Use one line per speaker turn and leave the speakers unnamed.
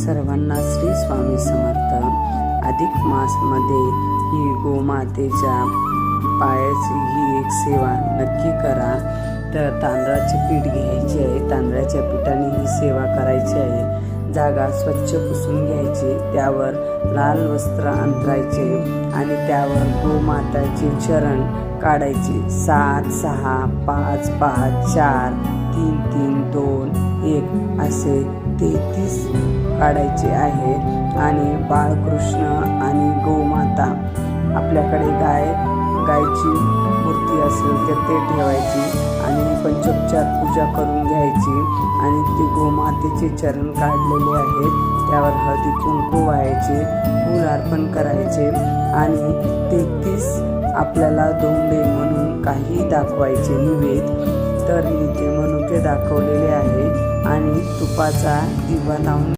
सर्वांना श्री स्वामी समर्थ। अधिक मासमध्ये ही गोमातेच्या पायाची ही एक सेवा नक्की करा। तर तांदळाचे पीठ घ्यायचे आहे, तांदळाच्या पिठाने ही सेवा करायची आहे। जागा स्वच्छ पुसून घ्यायची, त्यावर लाल वस्त्र अंथरायचे आणि त्यावर गोमाताचे चरण काढायचे। 7 6 5 5 4 3 3 2 1 असे 33 काढायचे आहे। आणि बाळकृष्ण आणि गोमाता, आपल्याकडे गायची मूर्ती असेल तर ते ठेवायची आणि पंचोपचार पूजा करून घ्यायची। आणि ते गोमातेचे चरण काढलेले आहेत, त्यावर हळदी कुंकू व्हायचे, फूल अर्पण करायचे आणि 33 आपल्याला धोंडे म्हणून काही दाखवायचे निवेद। तर मी ते मनुके दाखवलेले आहे आणि तुपाचा दिवा लावून